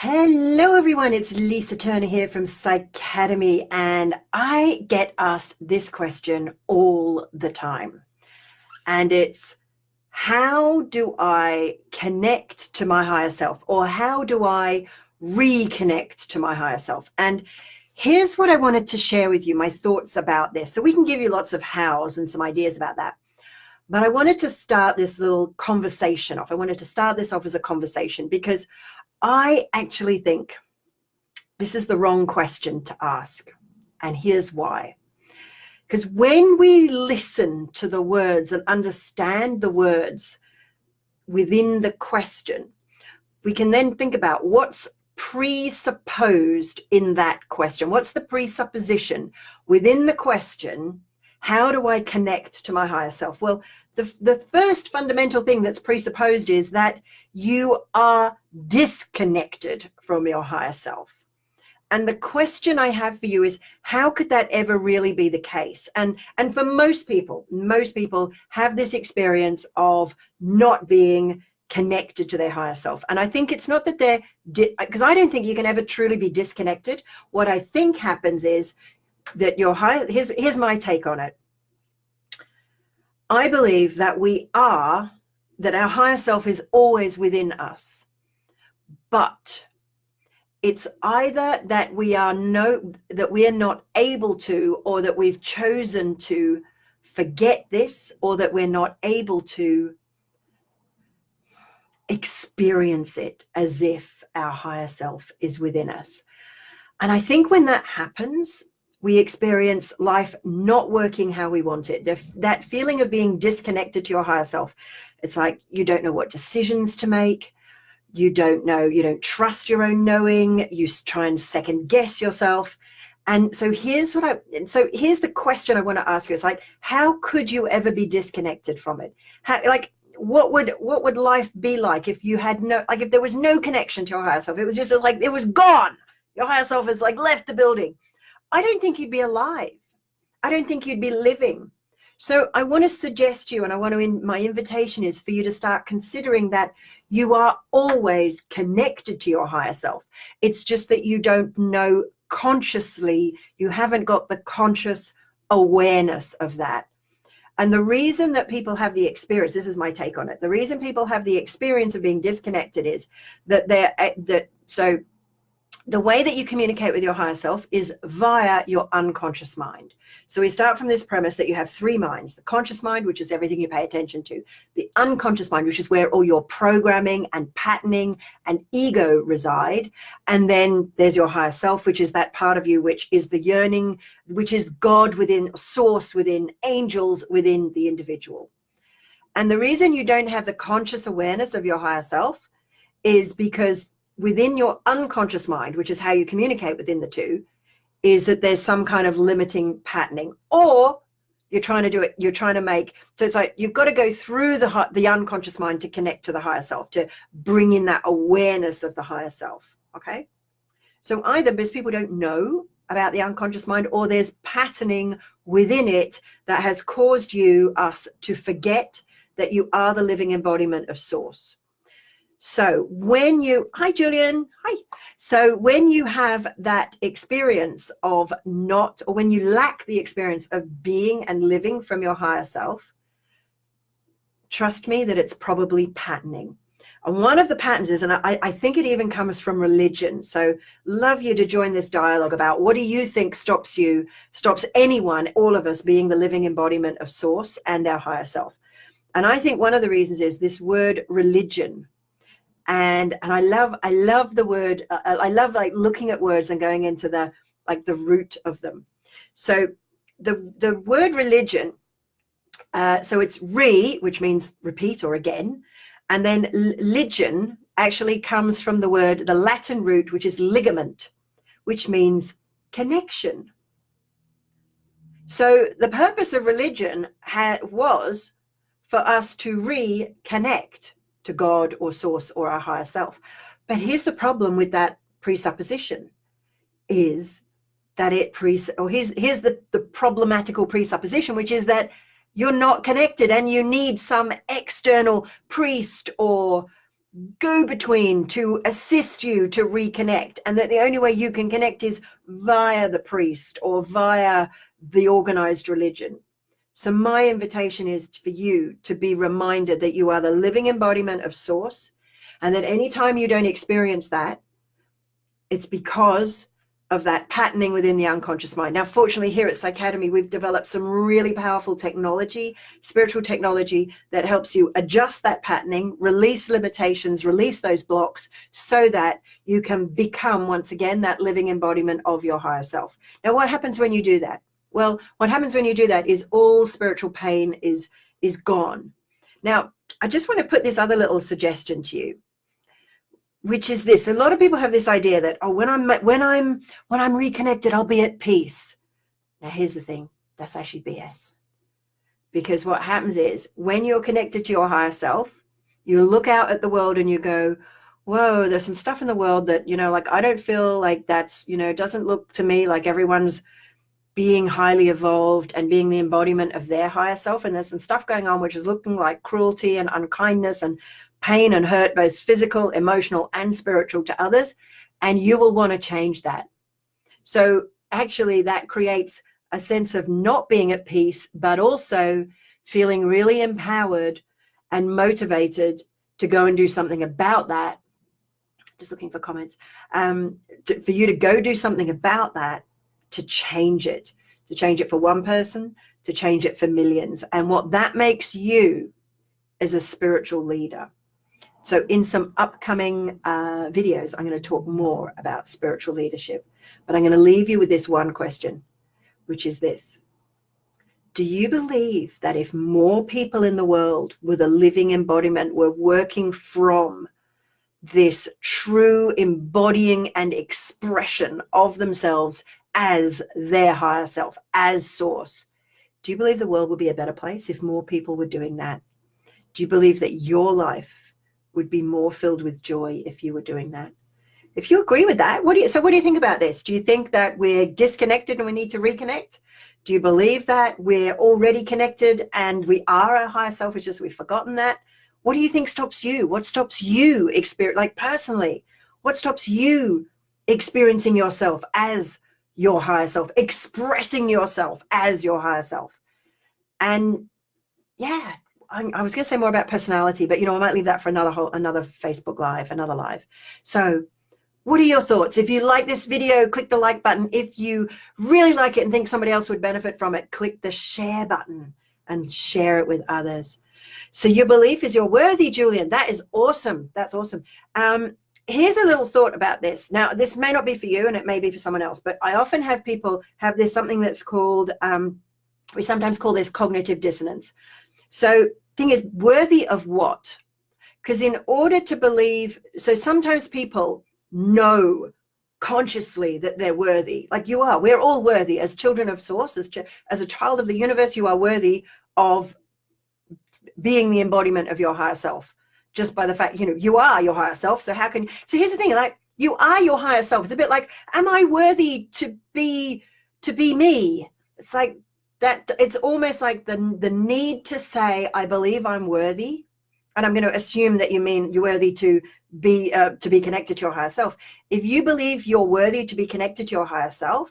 Hello everyone, it's Lisa Turner here from Psychacademy, and I get asked this question all the time. And it's, how do I connect to my higher self, or how do I reconnect to my higher self? And here's what I wanted to share with you, my thoughts about this. So we can give you lots of hows and some ideas about that. But I wanted to start this little conversation off. I wanted to start this off as a conversation because I actually think this is the wrong question to ask. And here's why. Because when we listen to the words and understand the words within the question, we can then think about what's presupposed in that question. What's the presupposition within the question? How do I connect to my higher self? Well, the first fundamental thing that's presupposed is that you are disconnected from your higher self. And the question I have for you is, how could that ever really be the case? And for most people have this experience of not being connected to their higher self. And I think it's not that they're, because I don't think you can ever truly be disconnected. What I think happens is that your higher, here's my take on it. I believe that that our higher self is always within us, but it's either that we are not able to, or that we've chosen to forget this, or that we're not able to experience it as if our higher self is within us. And I think when that happens, we experience life not working how we want it. That feeling of being disconnected to your higher self. It's like you don't know what decisions to make. You don't trust your own knowing. You try and second guess yourself. And so here's here's the question I want to ask you. It's like, how could you ever be disconnected from it? What would life be like if you had if there was no connection to your higher self? It was just like it was gone. Your higher self has left the building. I don't think you'd be alive. I don't think you'd be living. So I want to suggest to you, and my invitation is for you to start considering that you are always connected to your higher self. It's just that you don't know consciously, you haven't got the conscious awareness of that. And the reason that people have the experience, this is my take on it, the reason people have the experience of being disconnected is that the way that you communicate with your higher self is via your unconscious mind. So we start from this premise that you have three minds: the conscious mind, which is everything you pay attention to; the unconscious mind, which is where all your programming and patterning and ego reside; and then there's your higher self, which is that part of you which is the yearning, which is God within, source within, angels within the individual. And the reason you don't have the conscious awareness of your higher self is because within your unconscious mind, which is how you communicate within the two, is that there's some kind of limiting patterning, or you're trying to make, so it's like you've got to go through the unconscious mind to connect to the higher self, to bring in that awareness of the higher self. Okay, so either because people don't know about the unconscious mind, or there's patterning within it that has caused us to forget that you are the living embodiment of source. So hi Julian, hi. So when you have that experience of or when you lack the experience of being and living from your higher self, trust me that it's probably patterning. And one of the patterns is, and I think it even comes from religion. So love you to join this dialogue about what do you think stops anyone, all of us, being the living embodiment of source and our higher self. And I think one of the reasons is this word religion. And I love the word. I love looking at words and going into the root of them. So the word religion. So it's which means repeat or again, and then ligion actually comes from the Latin root, which is ligament, which means connection. So the purpose of religion was for us to reconnect to God or source or our higher self. But here's the problem with that presupposition is that here's the problematical presupposition, which is that you're not connected and you need some external priest or go-between to assist you to reconnect, and that the only way you can connect is via the priest or via the organized religion. So my invitation is for you to be reminded that you are the living embodiment of source, and that anytime you don't experience that, it's because of that patterning within the unconscious mind. Now, fortunately, here at Psychacademy, we've developed some really powerful technology, spiritual technology, that helps you adjust that patterning, release limitations, release those blocks, so that you can become, once again, that living embodiment of your higher self. Now, what happens when you do that? Well, what happens when you do that is all spiritual pain is gone. Now, I just want to put this other little suggestion to you, which is this. A lot of people have this idea that, oh, when I'm reconnected, I'll be at peace. Now, here's the thing. That's actually BS. Because what happens is, when you're connected to your higher self, you look out at the world and you go, whoa, there's some stuff in the world that, like, I don't feel like that's, doesn't look to me like everyone's being highly evolved and being the embodiment of their higher self. And there's some stuff going on which is looking like cruelty and unkindness and pain and hurt, both physical, emotional, and spiritual, to others. And you will want to change that. So actually that creates a sense of not being at peace, but also feeling really empowered and motivated to go and do something about that. Just looking for comments. For you to go do something about that, to change it for one person, to change it for millions. And what that makes you is a spiritual leader. So in some upcoming videos, I'm going to talk more about spiritual leadership, but I'm going to leave you with this one question, which is this. Do you believe that if more people in the world were the living embodiment, were working from this true embodying and expression of themselves as their higher self, as source, do you believe the world would be a better place if more people were doing that? Do you believe that your life would be more filled with joy if you were doing that? If you agree with that, what do you think about this? Do you think that we're disconnected and we need to reconnect? Do you believe that we're already connected and we are our higher self? It's just we've forgotten that. What do you think stops you? What stops you personally? What stops you experiencing yourself as your higher self, expressing yourself as your higher self? And yeah, I was going to say more about personality, but I might leave that for another Facebook Live, another live. So what are your thoughts? If you like this video, click the like button. If you really like it and think somebody else would benefit from it, click the share button and share it with others. So your belief is you're worthy, Julian. That is awesome. That's awesome. Here's a little thought about this. Now, this may not be for you and it may be for someone else, but I often have people have this, something that's called, we sometimes call this cognitive dissonance. So thing is, worthy of what? Because in order to believe, so sometimes people know consciously that they're worthy, like you are. We're all worthy as children of source, as a child of the universe. You are worthy of being the embodiment of your higher self, just by the fact, you are your higher self. So so here's the thing, like, you are your higher self. It's a bit like, am I worthy to be me? It's like that. It's almost like the need to say, I believe I'm worthy. And I'm going to assume that you mean you're worthy to be connected to your higher self. If you believe you're worthy to be connected to your higher self,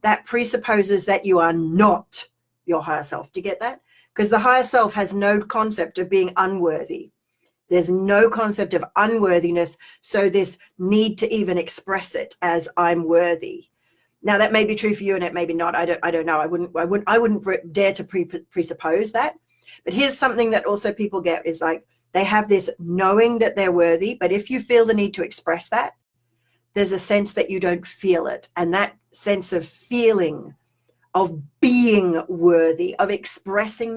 that presupposes that you are not your higher self. Do you get that? Because the higher self has no concept of being unworthy. There's no concept of unworthiness. So this need to even express it as I'm worthy. Now that may be true for you and it may be not. I don't know. I wouldn't dare to presuppose that. But here's something that also people get is like, they have this knowing that they're worthy, but if you feel the need to express that, there's a sense that you don't feel it. And that sense of feeling, of being worthy, of expressing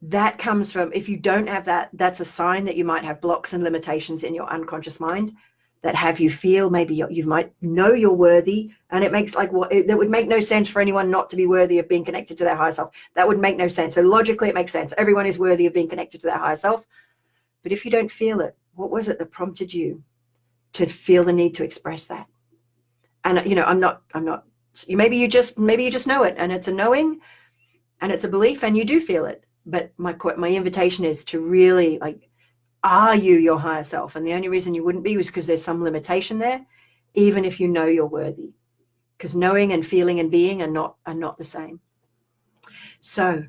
that comes from, if you don't have that, that's a sign that you might have blocks and limitations in your unconscious mind that have you feel maybe you might know you're worthy, and it makes that would make no sense for anyone not to be worthy of being connected to their higher self. That would make no sense. So logically it makes sense. Everyone is worthy of being connected to their higher self. But if you don't feel it, what was it that prompted you to feel the need to express that? And I'm not maybe you just know it, and it's a knowing and it's a belief and you do feel it. But my invitation is to really Are you your higher self? And the only reason you wouldn't be was because there's some limitation there, even if you know you're worthy, because knowing and feeling and being are not the same. So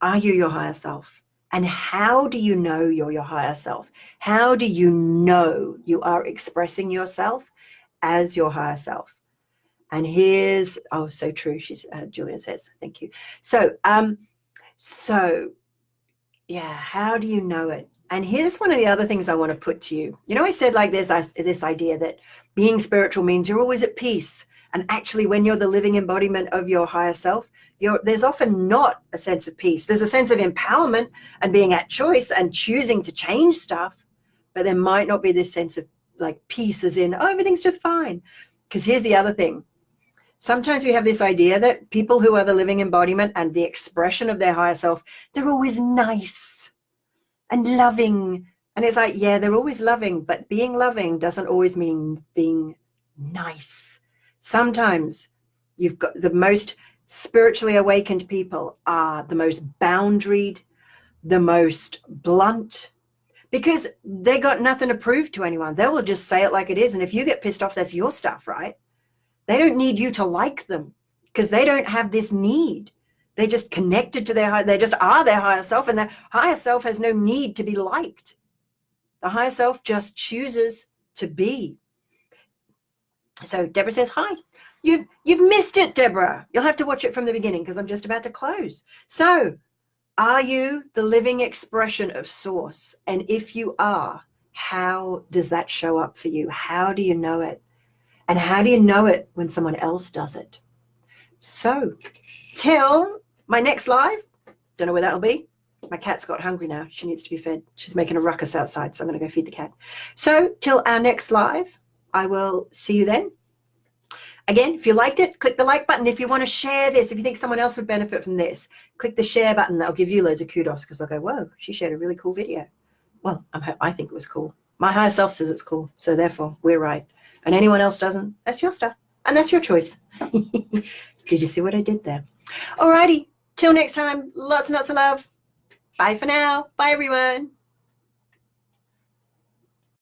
are you your higher self? And how do you know you're your higher self? How do you know you are expressing yourself as your higher self? And here's, oh, so true. Julian says, thank you. So yeah, how do you know it? And here's one of the other things I want to put to you. You know, I said like there's this idea that being spiritual means you're always at peace. And actually, when you're the living embodiment of your higher self, there's often not a sense of peace. There's a sense of empowerment and being at choice and choosing to change stuff. But there might not be this sense of like peace as in, oh, everything's just fine. Because here's the other thing. Sometimes we have this idea that people who are the living embodiment and the expression of their higher self, they're always nice and loving. And it's like, yeah, they're always loving, but being loving doesn't always mean being nice. Sometimes you've got the most spiritually awakened people are the most boundaried, the most blunt, because they got nothing to prove to anyone. They will just say it like it is. And if you get pissed off, that's your stuff, right? They don't need you to like them because they don't have this need. They just connected to they just are their higher self, and their higher self has no need to be liked. The higher self just chooses to be. So Deborah says, hi. You've missed it, Deborah. You'll have to watch it from the beginning because I'm just about to close. So are you the living expression of Source? And if you are, how does that show up for you? How do you know it? And how do you know it when someone else does it? So till my next live, don't know where that'll be. My cat's got hungry now. She needs to be fed. She's making a ruckus outside, so I'm going to go feed the cat. So till our next live, I will see you then. Again, if you liked it, click the like button. If you want to share this, if you think someone else would benefit from this, click the share button. That'll give you loads of kudos because they'll go, whoa, she shared a really cool video. Well, I think it was cool. My higher self says it's cool. So therefore, we're right. And anyone else doesn't, that's your stuff. And that's your choice. Did you see what I did there? Alrighty. Till next time, lots and lots of love. Bye for now. Bye, everyone.